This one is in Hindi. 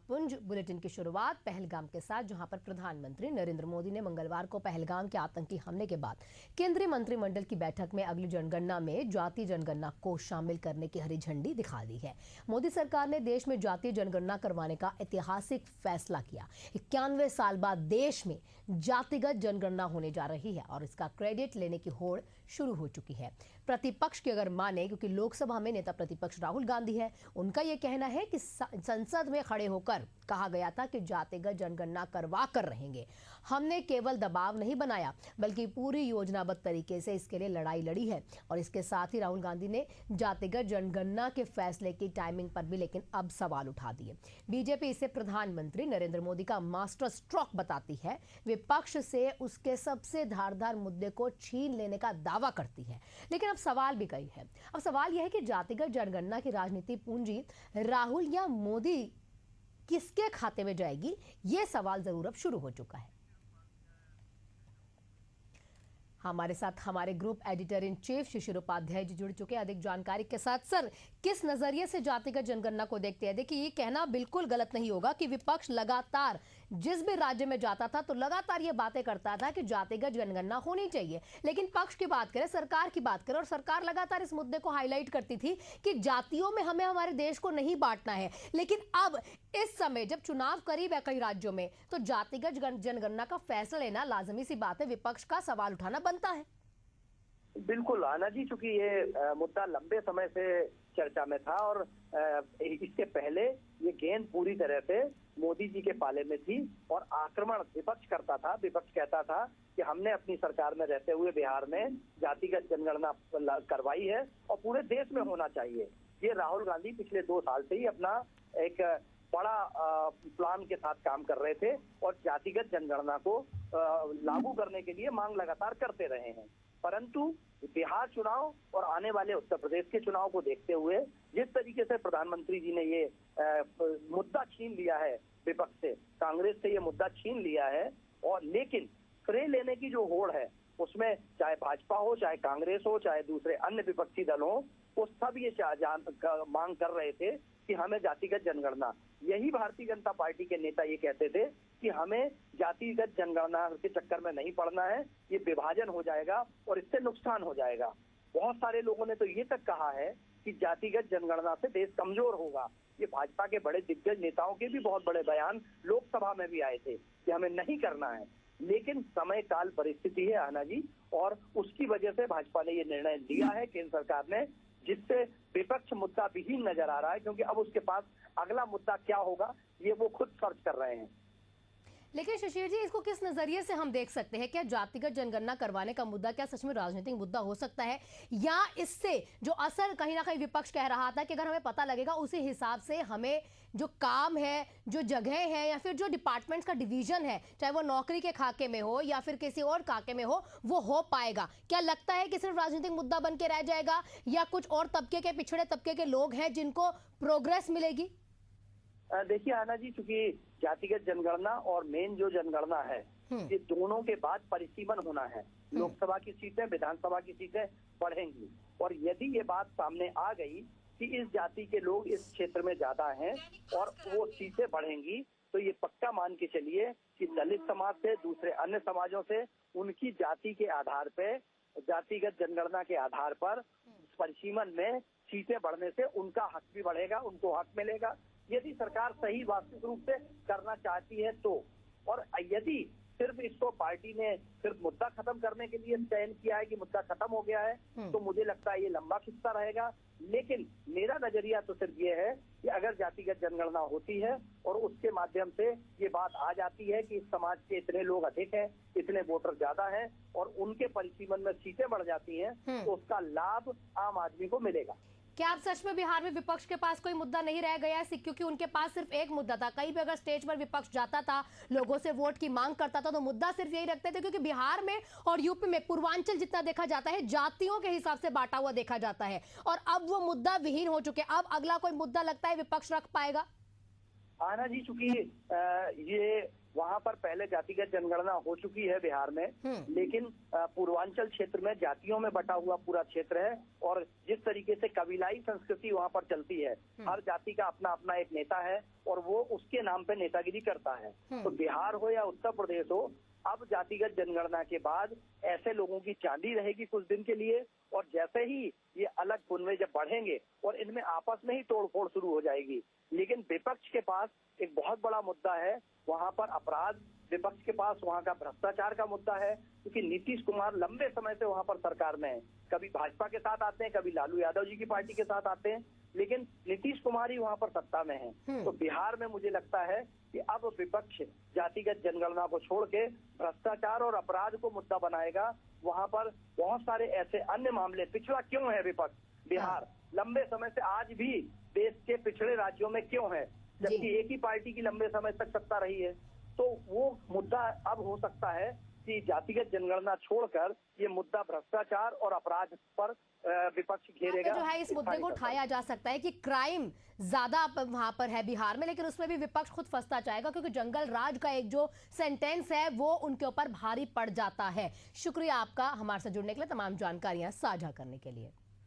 पुंज बुलेटिन की शुरुआत पहलगाम के साथ, जहां पर प्रधानमंत्री नरेंद्र मोदी ने मंगलवार को पहलगाम के आतंकी हमले के बाद केंद्रीय मंत्रिमंडल की बैठक में अगली जनगणना में जातीय जनगणना को शामिल करने की हरी झंडी दिखा दी है। मोदी सरकार ने देश में जातीय जनगणना करवाने का ऐतिहासिक फैसला किया। 91 साल बाद देश में जातिगत जनगणना होने जा रही है और इसका क्रेडिट लेने की होड़ शुरू हो चुकी है। प्रतिपक्ष की अगर माने, क्योंकि लोकसभा में नेता प्रतिपक्ष राहुल गांधी है, उनका यह कहना है कि संसद में खड़े होकर कहा गया था कि जातिगत जनगणना करवा कर रहेंगे। हमने केवल दबाव नहीं बनाया बल्कि पूरी योजनाबद्ध तरीके से इसके लिए लड़ाई लड़ी है। और इसके साथ ही राहुल गांधी ने जातिगत जनगणना के फैसले की टाइमिंग पर भी लेकिन अब सवाल उठा दिए। बीजेपी इसे प्रधानमंत्री नरेंद्र मोदी का मास्टर स्ट्रोक बताती है। विपक्ष से उसके सबसे धारदार मुद्दे को छीन लेने का दावा करती है। लेकिन अब सवाल भी कई है। अब सवाल यह है कि जातिगत जनगणना की राजनीति पूंजी राहुल या मोदी किसके खाते में जाएगी, यह सवाल जरूर अब शुरू हो चुका है। हमारे साथ हमारे ग्रुप एडिटर इन चीफ शिशिर उपाध्याय जी जुड़ चुके हैं अधिक जानकारी के साथ। सर, किस नजरिए से जातिगत जनगणना को देखते हैं? देखिए, ये कहना बिल्कुल गलत नहीं होगा कि विपक्ष लगातार जिस भी राज्य में जाता था तो लगातार ये बातें करता था कि जातिगत जनगणना होनी चाहिए। लेकिन पक्ष की बात करें, सरकार की बात करें, और सरकार लगातार इस मुद्दे को हाईलाइट करती थी कि जातियों में हमें हमारे देश को नहीं बांटना है। लेकिन अब इस समय जब चुनाव करीब है कई राज्यों में, तो जातिगत जनगणना का फैसला लेना लाजमी सी बात है, विपक्ष का सवाल उठाना बनता है। बिल्कुल आना जी, चूंकि ये मुद्दा लंबे समय से चर्चा में था और इससे पहले ये गेंद पूरी तरह से मोदी जी के पाले में थी और आक्रमण विपक्ष करता था। विपक्ष कहता था कि हमने अपनी सरकार में रहते हुए बिहार में जातिगत जनगणना करवाई है और पूरे देश में होना चाहिए। ये राहुल गांधी पिछले 2 साल से ही अपना एक बड़ा प्लान के साथ काम कर रहे थे और जातिगत जनगणना को लागू करने के लिए मांग लगातार करते रहे हैं। परंतु बिहार चुनाव और आने वाले उत्तर प्रदेश के चुनाव को देखते हुए जिस तरीके से प्रधानमंत्री जी ने ये मुद्दा छीन लिया है, विपक्ष से, कांग्रेस से ये मुद्दा छीन लिया है, और लेकिन श्रेय लेने की जो होड़ है उसमें चाहे भाजपा हो, चाहे कांग्रेस हो, चाहे दूसरे अन्य विपक्षी दल हो, वो सब ये मांग कर रहे थे कि हमें जातिगत जनगणना। यही भारतीय जनता पार्टी के नेता ये कहते थे कि हमें जातिगत जनगणना के चक्कर में नहीं पड़ना है, ये विभाजन हो जाएगा और इससे नुकसान हो जाएगा। बहुत सारे लोगों ने तो ये तक कहा है कि जातिगत जनगणना से देश कमजोर होगा। ये भाजपा के बड़े दिग्गज नेताओं के भी बहुत बड़े बयान लोकसभा में भी आए थे कि हमें नहीं करना है। लेकिन समय काल परिस्थिति है आना जी, और उसकी वजह से भाजपा ने ये निर्णय लिया है केंद्र सरकार ने, जिससे विपक्ष मुद्दा विहीन नजर आ रहा है, क्योंकि अब उसके पास अगला मुद्दा क्या होगा ये वो खुद सर्च कर रहे हैं। लेकिन शिशिर जी, इसको किस नजरिए से हम देख सकते हैं? क्या जातिगत जनगणना करवाने का मुद्दा क्या सच में राजनीतिक मुद्दा हो सकता है, या इससे जो असर कहीं ना कहीं विपक्ष कह रहा था कि अगर हमें पता लगेगा उसी हिसाब से हमें जो काम है, जो जगह है, या फिर जो डिपार्टमेंट्स का डिवीजन है, चाहे वो नौकरी के खाके में हो या फिर किसी और खाके में हो पाएगा? क्या लगता है कि सिर्फ राजनीतिक मुद्दा बन के रह जाएगा, या कुछ और तबके के, पिछड़े तबके के लोग हैं जिनको प्रोग्रेस मिलेगी? देखिए आना जी, चूंकि जातिगत जनगणना और मेन जो जनगणना है, ये दोनों के बाद परिसीमन होना है। लोकसभा की सीटें, विधानसभा की सीटें बढ़ेंगी, और यदि ये बात सामने आ गई कि इस जाति के लोग इस क्षेत्र में ज्यादा हैं और वो सीटें बढ़ेंगी, तो ये पक्का मान के चलिए कि दलित समाज से, दूसरे अन्य समाजों से, उनकी जाति के आधार पे, जातिगत जनगणना के आधार पर परिसीमन में सीटें बढ़ने से उनका हक भी बढ़ेगा, उनको हक मिलेगा। यदि सरकार सही वास्तविक रूप से करना चाहती है तो, और यदि सिर्फ इसको पार्टी ने सिर्फ मुद्दा खत्म करने के लिए चयन किया है कि मुद्दा खत्म हो गया है, तो मुझे लगता है ये लंबा खिस्सा रहेगा। लेकिन मेरा नजरिया तो सिर्फ ये है कि अगर जातिगत जनगणना होती है और उसके माध्यम से ये बात आ जाती है कि इस समाज के इतने लोग अधिक हैं, इतने वोटर ज्यादा हैं, और उनके परिसीमन में सीटें बढ़ जाती हैं, तो उसका लाभ आम आदमी को मिलेगा। क्या आप सच में बिहार में विपक्ष के पास कोई मुद्दा नहीं रह गया है? क्योंकि उनके पास सिर्फ एक मुद्दा था। कहीं भी अगर स्टेज पर विपक्ष जाता था, लोगों से वोट की मांग करता था, तो मुद्दा सिर्फ यही रखते थे, क्योंकि बिहार में और यूपी में पूर्वांचल जितना देखा जाता है जातियों के हिसाब से बांटा हुआ देखा जाता है, और अब वो मुद्दा विहीन हो चुके। अब अगला कोई मुद्दा लगता है विपक्ष रख पाएगा? आना जी, चूंकि ये वहां पर पहले जातिगत जनगणना हो चुकी है बिहार में, लेकिन पूर्वांचल क्षेत्र में जातियों में बटा हुआ पूरा क्षेत्र है और जिस तरीके से कबीलाई संस्कृति वहां पर चलती है, हर जाति का अपना अपना एक नेता है और वो उसके नाम पे नेतागिरी करता है। तो बिहार हो या उत्तर प्रदेश हो, अब जातिगत जनगणना के बाद ऐसे लोगों की चांदी रहेगी कुछ दिन के लिए, और जैसे ही ये अलग कुनबे जब बढ़ेंगे और इनमें आपस में ही तोड़फोड़ शुरू हो जाएगी। लेकिन विपक्ष के पास एक बहुत बड़ा मुद्दा है, वहां पर अपराध, विपक्ष के पास वहां का भ्रष्टाचार का मुद्दा है, क्योंकि नीतीश कुमार लंबे समय से वहां पर सरकार में है। कभी भाजपा के साथ आते हैं, कभी लालू यादव जी की पार्टी के साथ आते हैं, लेकिन नीतीश कुमार ही वहां पर सत्ता में है। तो बिहार में मुझे लगता है कि अब विपक्ष जातिगत जनगणना को छोड़ के भ्रष्टाचार और अपराध को मुद्दा बनाएगा। वहां पर बहुत सारे ऐसे अन्य मामले, पिछड़ा क्यों है विपक्ष बिहार लंबे समय से, आज भी देश के पिछड़े राज्यों में क्यों है, जबकि एक ही पार्टी की लंबे समय तक सत्ता रही है। तो वो मुद्दा अब हो सकता है कि जातिगत जनगणना छोड़कर ये मुद्दा भ्रष्टाचार और अपराध पर विपक्ष घेरेगा। जो है इस मुद्दे को उठाया जा सकता है कि क्राइम ज्यादा वहां पर है बिहार में, लेकिन उसमें भी विपक्ष खुद फंसता जाएगा क्योंकि जंगल राज का एक जो सेंटेंस है वो उनके ऊपर भारी पड़ जाता है। शुक्रिया आपका हमारे साथ जुड़ने के लिए, तमाम जानकारियां साझा करने के लिए।